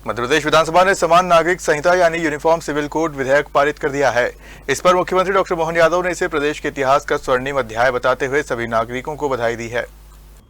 मध्य प्रदेश विधानसभा ने समान नागरिक संहिता यानी यूनिफॉर्म सिविल कोड विधेयक पारित कर दिया है। इस पर मुख्यमंत्री डॉक्टर मोहन यादव ने इसे प्रदेश के इतिहास का स्वर्णिम अध्याय बताते हुए सभी नागरिकों को बधाई दी है।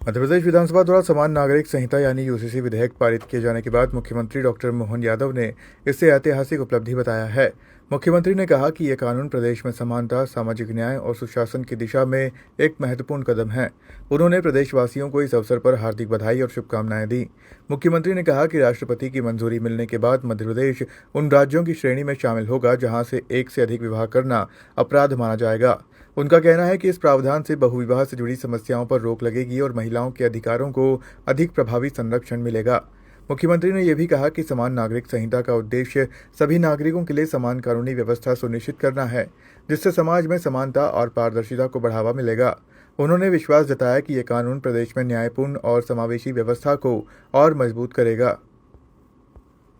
मध्य प्रदेश विधानसभा द्वारा समान नागरिक संहिता यानी यूसीसी विधेयक पारित किए जाने के बाद मुख्यमंत्री डॉक्टर मोहन यादव ने इसे ऐतिहासिक उपलब्धि बताया है। मुख्यमंत्री ने कहा कि यह कानून प्रदेश में समानता, सामाजिक न्याय और सुशासन की दिशा में एक महत्वपूर्ण कदम है। उन्होंने प्रदेशवासियों को इस अवसर पर हार्दिक बधाई और शुभकामनाएं दी। मुख्यमंत्री ने कहा कि राष्ट्रपति की मंजूरी मिलने के बाद मध्य प्रदेश उन राज्यों की श्रेणी में शामिल होगा जहां से एक से अधिक विवाह करना अपराध माना जाएगा। उनका कहना है कि इस प्रावधान से बहुविवाह से जुड़ी समस्याओं पर रोक लगेगी और महिलाओं के अधिकारों को अधिक प्रभावी संरक्षण मिलेगा। मुख्यमंत्री ने यह भी कहा कि समान नागरिक संहिता का उद्देश्य सभी नागरिकों के लिए समान कानूनी व्यवस्था सुनिश्चित करना है, जिससे समाज में समानता और पारदर्शिता को बढ़ावा मिलेगा। उन्होंने विश्वास जताया कि यह कानून प्रदेश में न्यायपूर्ण और समावेशी व्यवस्था को और मजबूत करेगा।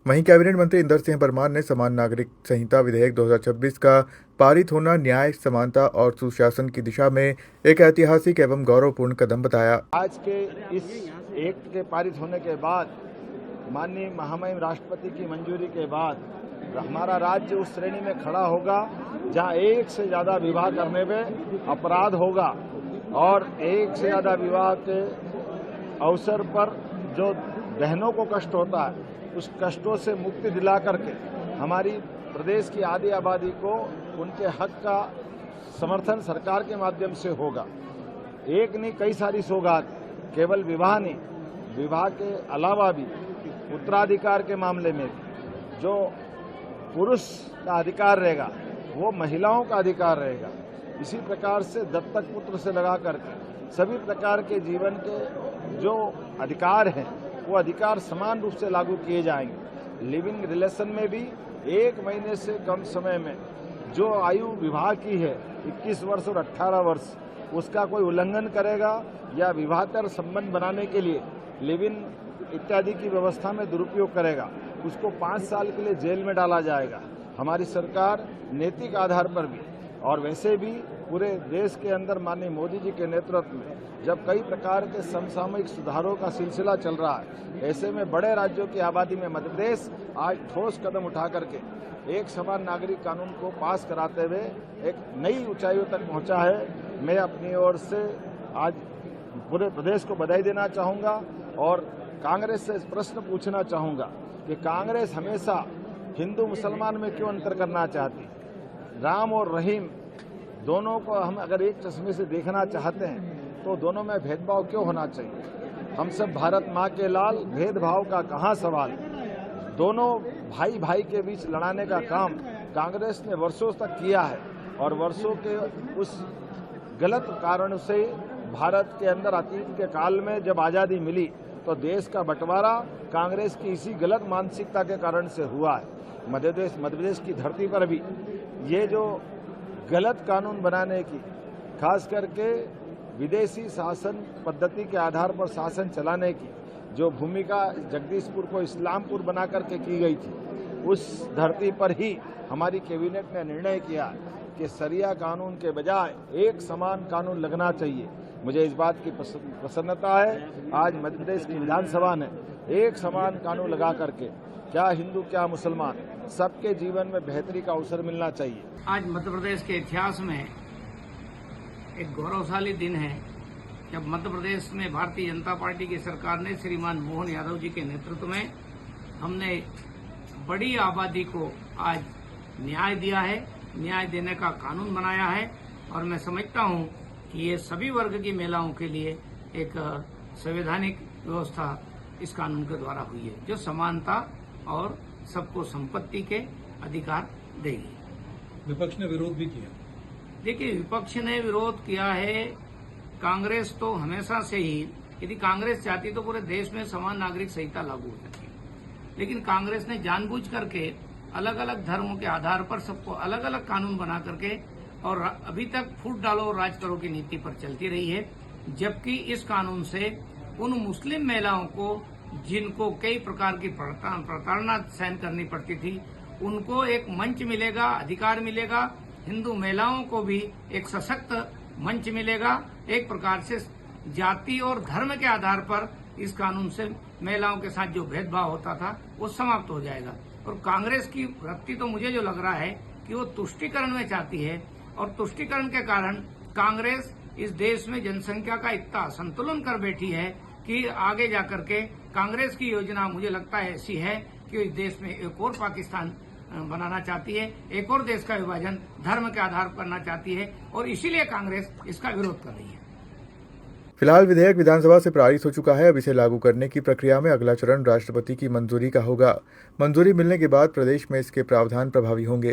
वहीं कैबिनेट मंत्री इंदर सिंह परमार ने समान नागरिक संहिता विधेयक 2026 का पारित होना न्याय, समानता और सुशासन की दिशा में एक ऐतिहासिक एवं गौरवपूर्ण कदम बताया। आज के इस एक्ट के पारित होने के बाद, माननीय महामहिम राष्ट्रपति की मंजूरी के बाद हमारा राज्य उस श्रेणी में खड़ा होगा जहां एक से ज्यादा विवाह करने में अपराध होगा और एक से ज्यादा विवाह के अवसर पर जो बहनों को कष्ट होता है उस कष्टों से मुक्ति दिला करके हमारी प्रदेश की आधी आबादी को उनके हक का समर्थन सरकार के माध्यम से होगा। एक नहीं, कई सारी सौगात, केवल विवाह नहीं, विवाह के अलावा भी उत्तराधिकार के मामले में भी जो पुरुष का अधिकार रहेगा वो महिलाओं का अधिकार रहेगा। इसी प्रकार से दत्तक पुत्र से लगा करके सभी प्रकार के जीवन के जो अधिकार हैं वो अधिकार समान रूप से लागू किए जाएंगे। लिविंग रिलेशन में भी 1 महीने से कम समय में जो आयु विवाह की है 21 वर्ष और 18 वर्ष, उसका कोई उल्लंघन करेगा या विवाहेतर संबंध बनाने के लिए लिव इन इत्यादि की व्यवस्था में दुरुपयोग करेगा, उसको 5 साल के लिए जेल में डाला जाएगा। हमारी सरकार नैतिक आधार पर भी और वैसे भी पूरे देश के अंदर माननीय मोदी जी के नेतृत्व में जब कई प्रकार के समसामयिक सुधारों का सिलसिला चल रहा है, ऐसे में बड़े राज्यों की आबादी में मध्य प्रदेश आज ठोस कदम उठा करके एक समान नागरिक कानून को पास कराते हुए एक नई ऊंचाइयों तक पहुंचा है। मैं अपनी ओर से आज पूरे प्रदेश को बधाई देना चाहूँगा और कांग्रेस से प्रश्न पूछना चाहूँगा कि कांग्रेस हमेशा हिंदू मुसलमान में क्यों अंतर करना चाहती? राम और रहीम दोनों को हम अगर एक चश्मे से देखना चाहते हैं तो दोनों में भेदभाव क्यों होना चाहिए? हम सब भारत माँ के लाल, भेदभाव का कहाँ सवाल? दोनों भाई भाई के बीच लड़ाने का काम कांग्रेस ने वर्षों तक किया है और वर्षों के उस गलत कारण से भारत के अंदर अतीत के काल में जब आज़ादी मिली तो देश का बंटवारा कांग्रेस की इसी गलत मानसिकता के कारण से हुआ है। मध्य प्रदेश की धरती पर भी ये जो गलत कानून बनाने की, खास करके विदेशी शासन पद्धति के आधार पर शासन चलाने की जो भूमिका जगदीशपुर को इस्लामपुर बना करके की गई थी, उस धरती पर ही हमारी कैबिनेट ने निर्णय किया कि शरिया कानून के बजाय एक समान कानून लगना चाहिए। मुझे इस बात की प्रसन्नता है आज मध्य प्रदेश की विधानसभा ने एक समान कानून लगा करके क्या हिंदू क्या मुसलमान सबके जीवन में बेहतरी का अवसर मिलना चाहिए। आज मध्य प्रदेश के इतिहास में एक गौरवशाली दिन है जब मध्य प्रदेश में भारतीय जनता पार्टी की सरकार ने श्रीमान मोहन यादव जी के नेतृत्व में हमने बड़ी आबादी को आज न्याय दिया है, न्याय देने का कानून बनाया है और मैं समझता हूं कि ये सभी वर्ग की महिलाओं के लिए एक संवैधानिक व्यवस्था इस कानून के द्वारा हुई है जो समानता और सबको संपत्ति के अधिकार देगी। विपक्ष ने विरोध भी किया। देखिए, विपक्ष ने विरोध किया है। कांग्रेस तो हमेशा से ही, यदि कांग्रेस चाहती तो पूरे देश में समान नागरिक संहिता लागू हो सकती, लेकिन कांग्रेस ने जानबूझ करके अलग अलग धर्मों के आधार पर सबको अलग अलग कानून बना करके और अभी तक फूट डालो और राज करो की नीति पर चलती रही है। जबकि इस कानून से उन मुस्लिम महिलाओं को जिनको कई प्रकार की प्रताड़ना सहन करनी पड़ती थी, उनको एक मंच मिलेगा, अधिकार मिलेगा। हिंदू महिलाओं को भी एक सशक्त मंच मिलेगा। एक प्रकार से जाति और धर्म के आधार पर इस कानून से महिलाओं के साथ जो भेदभाव होता था वो समाप्त हो जाएगा। और कांग्रेस की वृत्ति तो मुझे जो लग रहा है कि वो तुष्टीकरण में चाहती है, और तुष्टीकरण के कारण कांग्रेस इस देश में जनसंख्या का इतना असंतुलन कर बैठी है कि आगे जाकर के कांग्रेस की योजना मुझे लगता है ऐसी है कि इस देश में एक और पाकिस्तान बनाना चाहती है, एक और देश का विभाजन धर्म के आधार पर करना चाहती है, और इसीलिए कांग्रेस इसका विरोध कर रही है। फिलहाल विधेयक विधानसभा से पारित हो चुका है। अब इसे लागू करने की प्रक्रिया में अगला चरण राष्ट्रपति की मंजूरी का होगा। मंजूरी मिलने के बाद प्रदेश में इसके प्रावधान प्रभावी होंगे।